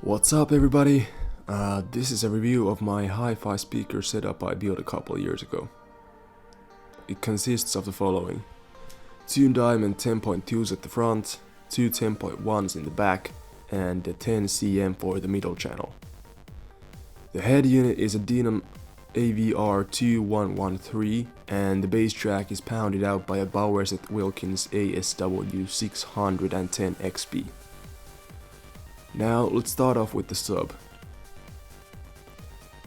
What's up everybody? This is a review of my hi-fi speaker setup I built a couple of years ago. It consists of the following: two Diamond 10.2s at the front, two 10.1s in the back, and a 10 cm for the middle channel. The head unit is a Denon AVR 2113 and the bass track is pounded out by a Bowers & Wilkins ASW 610 XP. Now let's start off with the sub.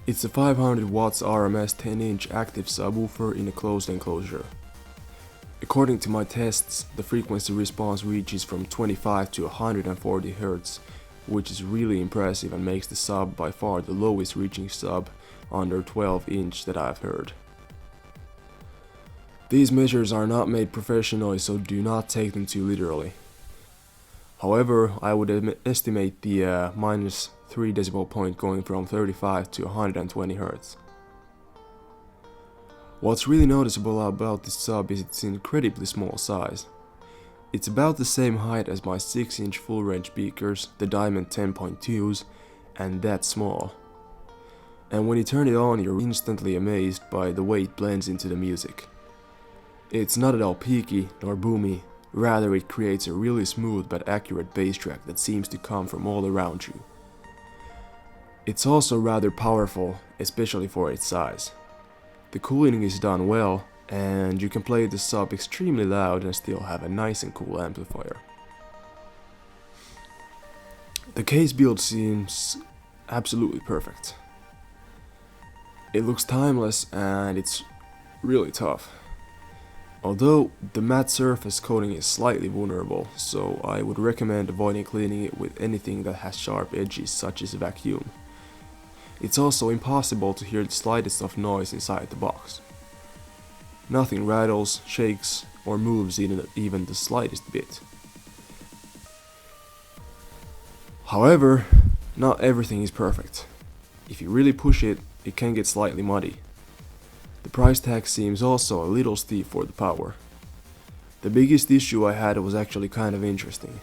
It's a 500 watts RMS 10-inch active subwoofer in a closed enclosure. According to my tests, the frequency response reaches from 25 to 140 Hz, which is really impressive and makes the sub by far the lowest reaching sub under 12 inch that I've heard. These measures are not made professionally, so do not take them too literally. However, I would estimate the -3 decimal point going from 35 to 120 Hz. What's really noticeable about this sub is its incredibly small size. It's about the same height as my 6-inch full-range speakers, the Diamond 10.2s, and that small. And when you turn it on, you're instantly amazed by the way it blends into the music. It's not at all peaky nor boomy. Rather, it creates a really smooth but accurate bass track that seems to come from all around you. It's also rather powerful, especially for its size. The cooling is done well, and you can play the sub extremely loud and still have a nice and cool amplifier. The case build seems absolutely perfect. It looks timeless and it's really tough. Although the matte surface coating is slightly vulnerable, so I would recommend avoiding cleaning it with anything that has sharp edges such as a vacuum. It's also impossible to hear the slightest of noise inside the box. Nothing rattles, shakes, or moves even the slightest bit. However, not everything is perfect. If you really push it, it can get slightly muddy. The price tag seems also a little steep for the power. The biggest issue I had was actually kind of interesting.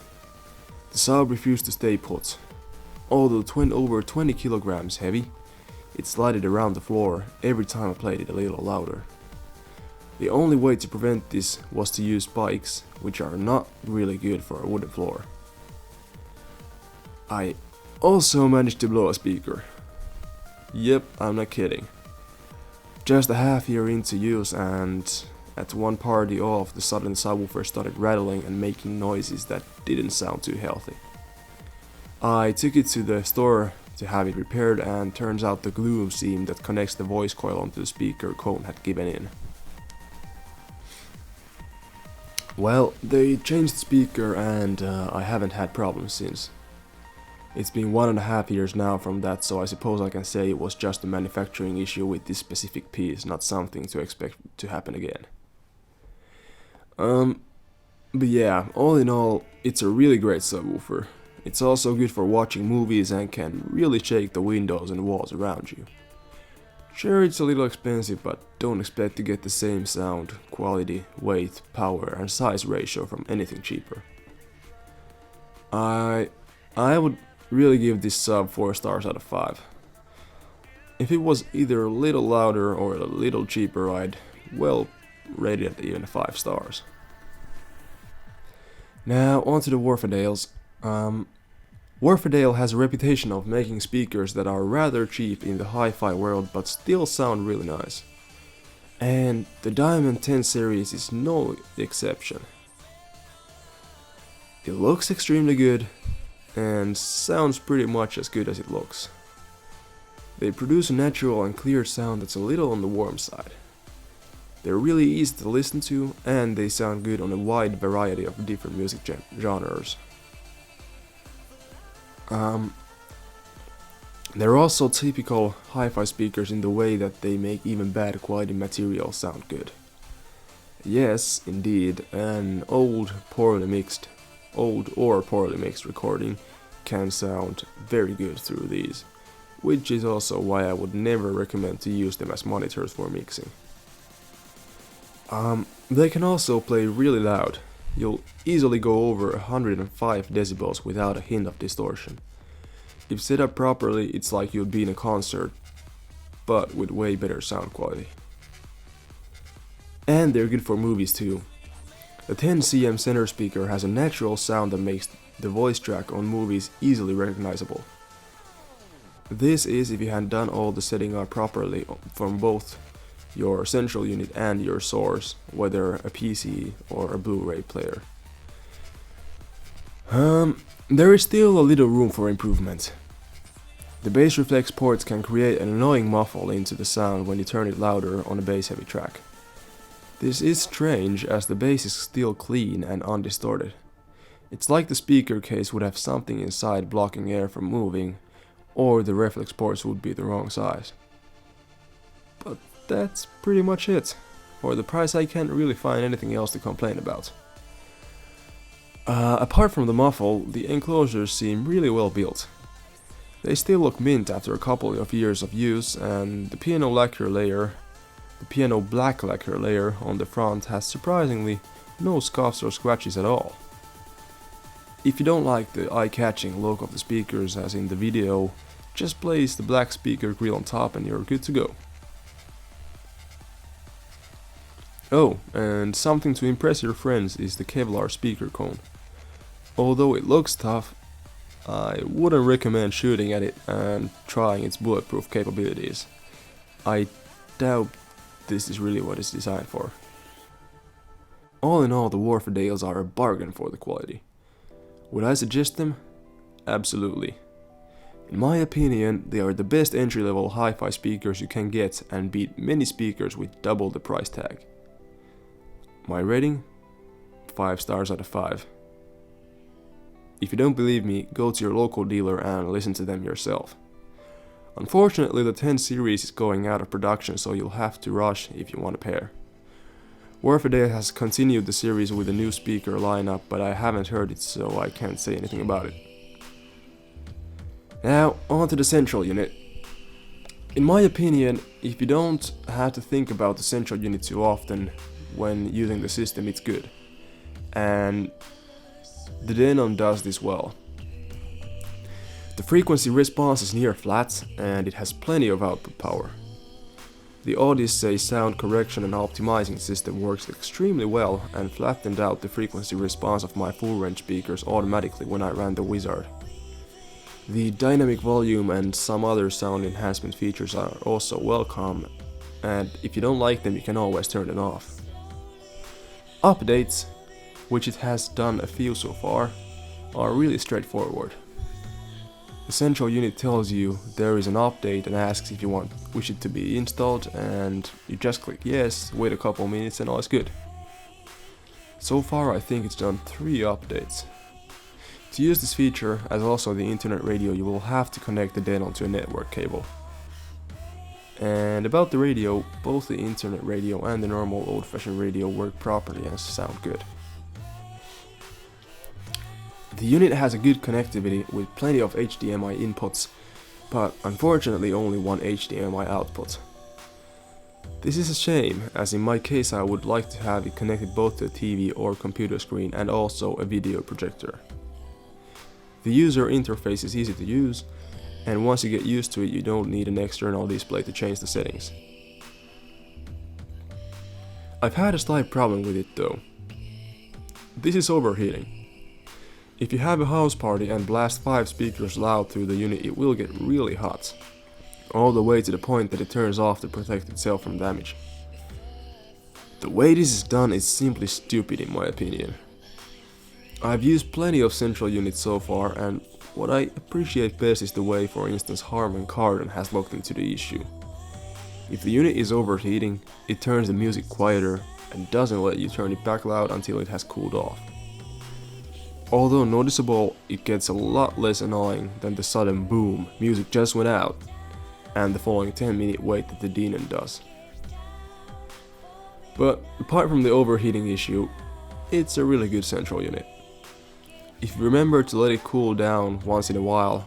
The sub refused to stay put. Although over 20 kilograms heavy, it slided around the floor every time I played it a little louder. The only way to prevent this was to use spikes, which are not really good for a wooden floor. I also managed to blow a speaker. Yep, I'm not kidding. Just a half year into use, and at one party off, the sudden subwoofer started rattling and making noises that didn't sound too healthy. I took it to the store to have it repaired, and turns out the glue seam that connects the voice coil onto the speaker cone had given in. Well, they changed the speaker and I haven't had problems since. It's been 1.5 years now from that, so I suppose I can say it was just a manufacturing issue with this specific piece, not something to expect to happen again. But yeah, all in all, it's a really great subwoofer. It's also good for watching movies and can really shake the windows and walls around you. Sure, it's a little expensive, but don't expect to get the same sound, quality, weight, power and size ratio from anything cheaper. I would really give this sub 4 stars out of 5. If it was either a little louder or a little cheaper, I'd well rate it at even 5 stars. Now onto the Wharfedales. Wharfedale has a reputation of making speakers that are rather cheap in the hi-fi world but still sound really nice. And the Diamond 10 series is no exception. It looks extremely good and sounds pretty much as good as it looks. They produce a natural and clear sound that's a little on the warm side. They're really easy to listen to, and they sound good on a wide variety of different music genres. They're also typical hi-fi speakers in the way that they make even bad quality material sound good. Yes, indeed, an old or poorly mixed recording can sound very good through these, which is also why I would never recommend to use them as monitors for mixing. They can also play really loud. You'll easily go over 105 decibels without a hint of distortion. If set up properly, it's like you'd be in a concert, but with way better sound quality. And they're good for movies too. The 10cm center speaker has a natural sound that makes the voice track on movies easily recognizable. This is if you had done all the setting up properly from both your central unit and your source, whether a PC or a Blu-ray player. There is still a little room for improvement. The bass reflex ports can create an annoying muffle into the sound when you turn it louder on a bass heavy track. This is strange as the bass is still clean and undistorted. It's like the speaker case would have something inside blocking air from moving, or the reflex ports would be the wrong size. But that's pretty much it. For the price I can't really find anything else to complain about. Apart from the muffle, the enclosures seem really well built. They still look mint after a couple of years of use, and the piano black lacquer layer on the front has surprisingly no scuffs or scratches at all. If you don't like the eye-catching look of the speakers as in the video, just place the black speaker grill on top and you're good to go. Oh, and something to impress your friends is the Kevlar speaker cone. Although it looks tough, I wouldn't recommend shooting at it and trying its bulletproof capabilities. I doubt this is really what it's designed for. All in all, the Wharfedales are a bargain for the quality. Would I suggest them? Absolutely. In my opinion, they are the best entry-level hi-fi speakers you can get and beat many speakers with double the price tag. My rating? 5 stars out of 5. If you don't believe me, go to your local dealer and listen to them yourself. Unfortunately, the 10 series is going out of production, so you'll have to rush if you want a pair. Wharfedale has continued the series with a new speaker lineup, but I haven't heard it, so I can't say anything about it. Now, on to the central unit. In my opinion, if you don't have to think about the central unit too often when using the system, it's good. And the Denon does this well. The frequency response is near flat and it has plenty of output power. The Odyssey sound correction and optimizing system works extremely well and flattened out the frequency response of my full range speakers automatically when I ran the Wizard. The dynamic volume and some other sound enhancement features are also welcome, and if you don't like them you can always turn them off. Updates, which it has done a few so far, are really straightforward. The central unit tells you there is an update and asks if you wish it to be installed, and you just click yes, wait a couple minutes and all is good. So far I think it's done 3 updates. To use this feature, as also the internet radio, you will have to connect the Denon to a network cable. And about the radio, both the internet radio and the normal old-fashioned radio work properly and sound good. The unit has a good connectivity with plenty of HDMI inputs, but unfortunately only one HDMI output. This is a shame, as in my case I would like to have it connected both to a TV or computer screen and also a video projector. The user interface is easy to use, and once you get used to it you don't need an external display to change the settings. I've had a slight problem with it though. This is overheating. If you have a house party and blast 5 speakers loud through the unit, it will get really hot, all the way to the point that it turns off to protect itself from damage. The way this is done is simply stupid in my opinion. I've used plenty of central units so far, and what I appreciate best is the way, for instance, Harman Kardon has looked into the issue. If the unit is overheating, it turns the music quieter and doesn't let you turn it back loud until it has cooled off. Although noticeable, it gets a lot less annoying than the sudden boom, music just went out, and the following 10-minute wait that the Denon does. But apart from the overheating issue, it's a really good central unit. If you remember to let it cool down once in a while,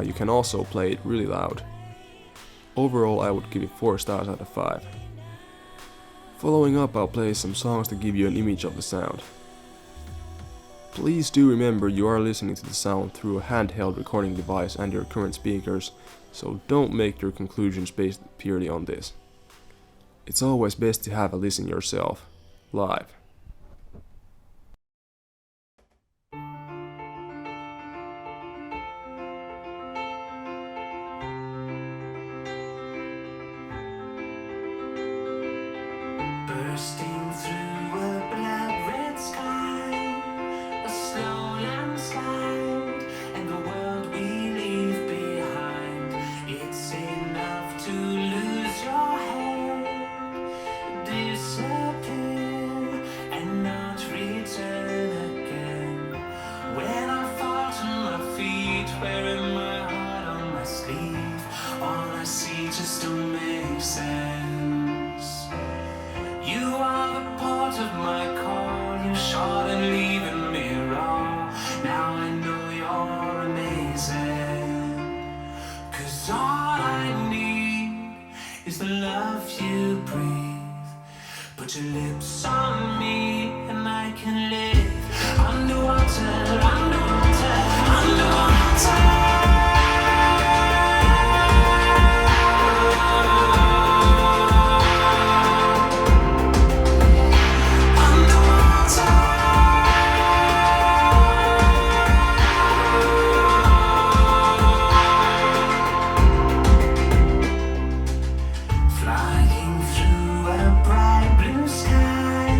you can also play it really loud. Overall I would give it 4 stars out of 5. Following up, I'll play some songs to give you an image of the sound. Please do remember you are listening to the sound through a handheld recording device and your current speakers, so don't make your conclusions based purely on this. It's always best to have a listen yourself, live. Bursting through a black red sky, a slow landslide, and the world we leave behind. It's enough to lose your head, disappear, and not return again. When I fall to my feet, wearing my heart on my sleeve, all I see just don't make sense. You are the port of my call, you shot and leaving me raw. Now I know you're amazing, 'cause all I need is the love you breathe. Put your lips on me and I can live underwater, underwater, underwater. Flying through a bright blue sky,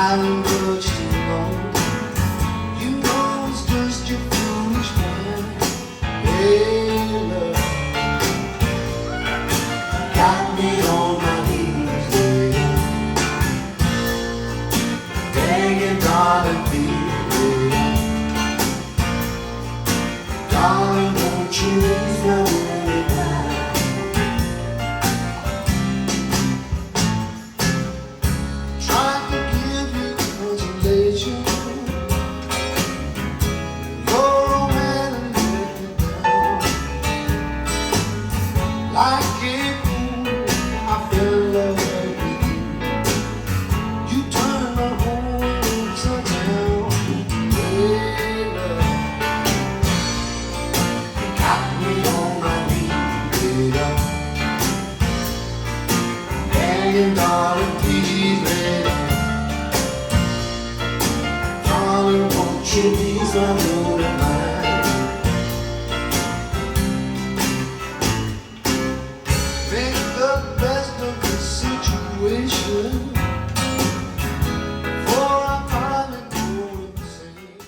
Darling, but you know, you know it's just your foolish mind. Hey, love, got me on my knees, baby, begging, darling, please, darling, won't you please know me now? Tried to give you consolation, you're a man and let me down. Like a fool, I fell in love with you. You turned my whole world upside down. Hey, love, got me on my knees, baby, begging, darling, please, baby, darling, won't you please love me tonight? Make the best of the situation, for I'm finally going insane.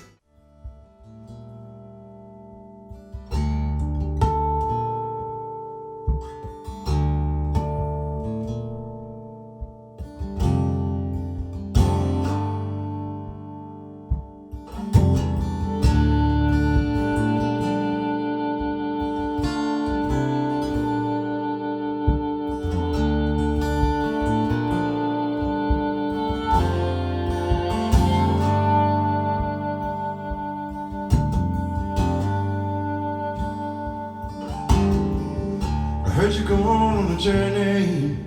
I heard you going on a journey,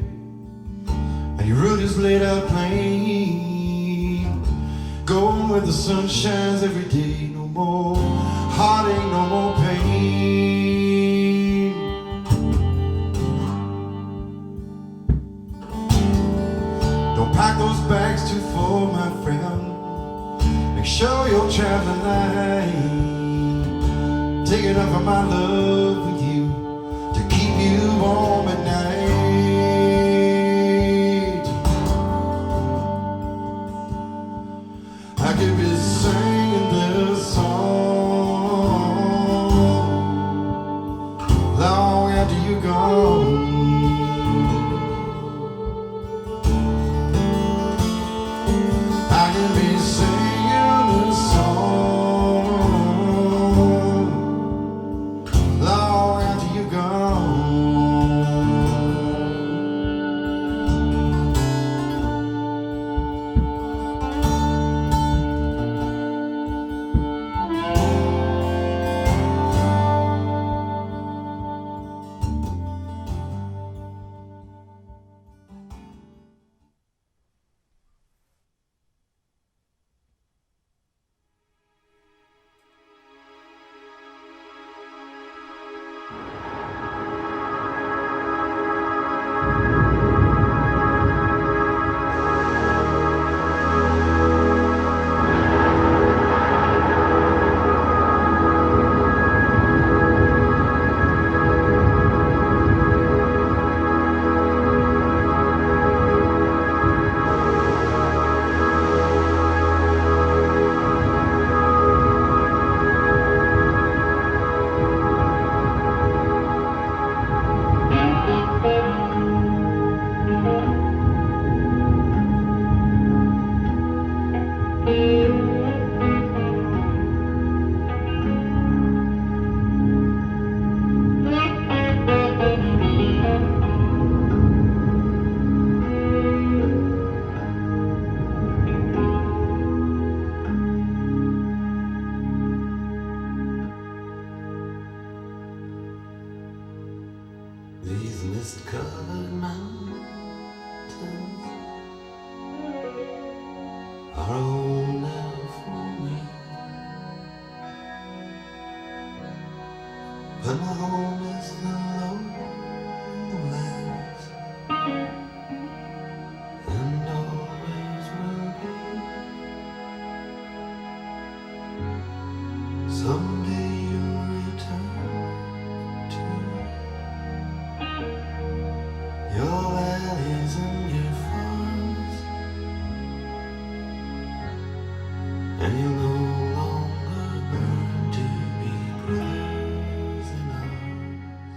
and your route is laid out plain. Going where the sun shines every day. No more heartache, no more pain. Don't pack those bags too full, my friend. Make sure you're traveling light. Take enough of my love with you to keep you warm at night. I could be singing this song long after you're gone. I could be singing this song long after you're gone. These mist-covered mountains are home now for me, but my home is the lowlands, and always will be. Someday you'll return to your valleys and your farms, and you're no longer going to be brothers in arms.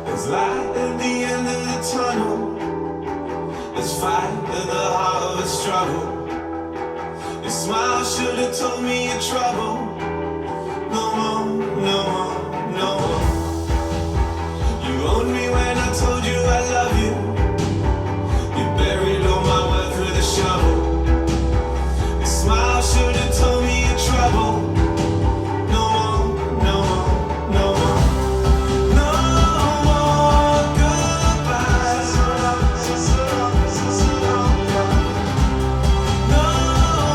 There's light at the end of the tunnel. There's fight at the heart of the struggle. Your smile should have told me your trouble. No more, no more, no more. You owned me when I told you I love you. You buried all my worth with a shovel. Your smile should have told me your trouble. No more, no more, no more. No more goodbyes. No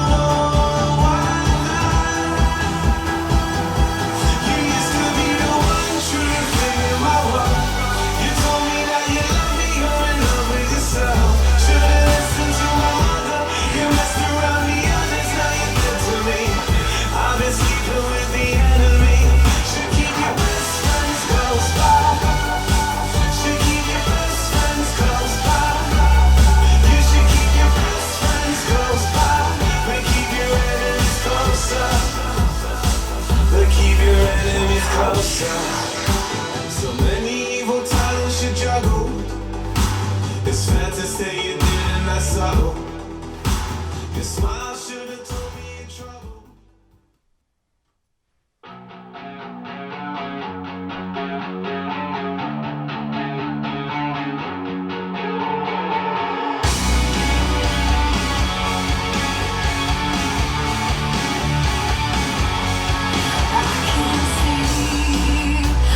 more white lies. You used to be the one true thing in my world. You told me that you love me, you're in love with yourself. Should've listened to my mother. You messed around the others, now you're dead to me. I've been sleeping with the enemy. Should keep your best friends close by. Should keep your best friends close by. You should keep your best friends close by. But keep your enemies closer. But keep your enemies closer. So many evil talents you juggle. It's fair to say you didn't that subtle. Your smile should have told me your trouble. I can see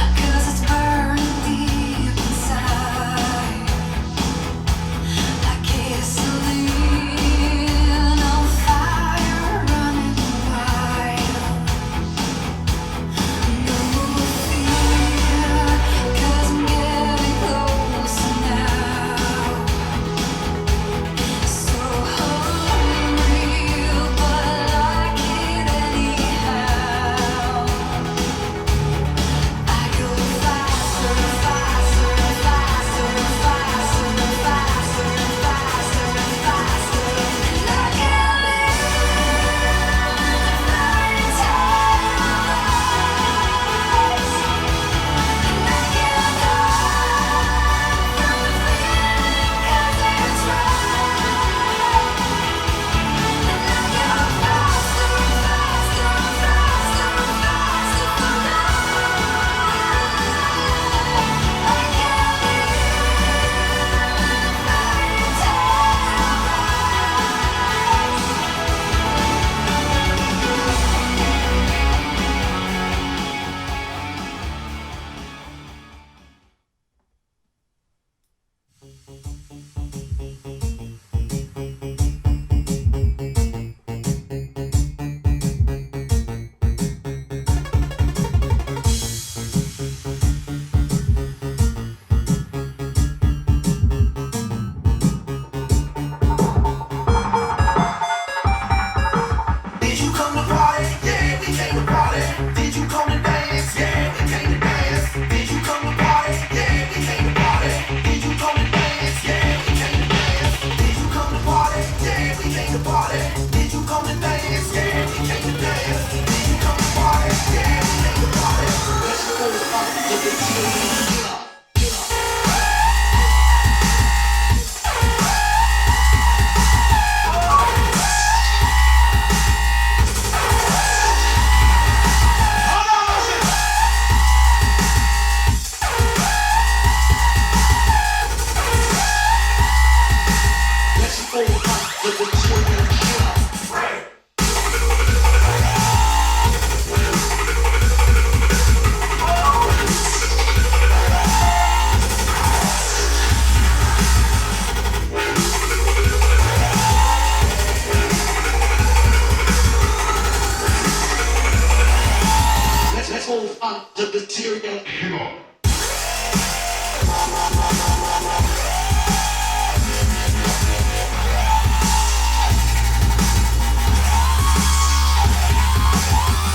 hold on to the material.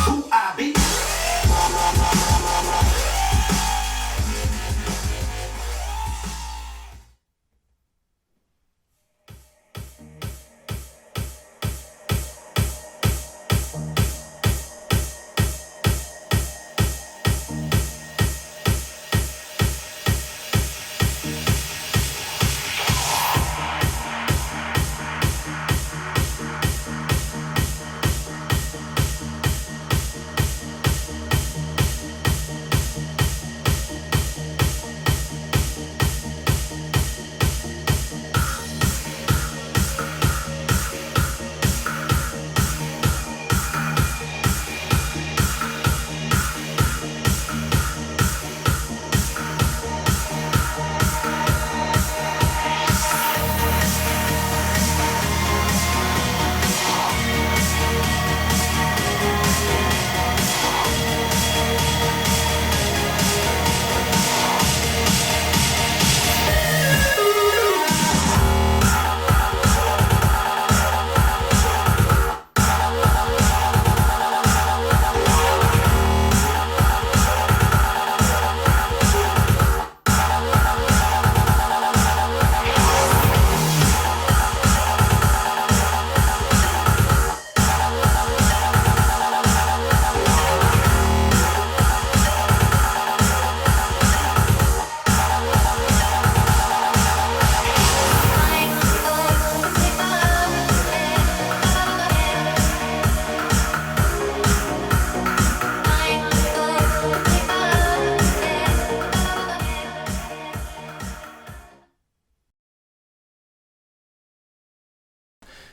Who I be?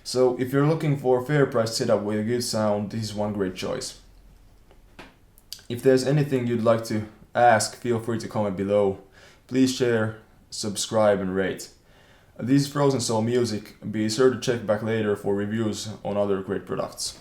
So if you're looking for a fair price setup with a good sound, this is one great choice. If there's anything you'd like to ask, feel free to comment below. Please share, subscribe and rate. This is Frozen Soul Music. Be sure to check back later for reviews on other great products.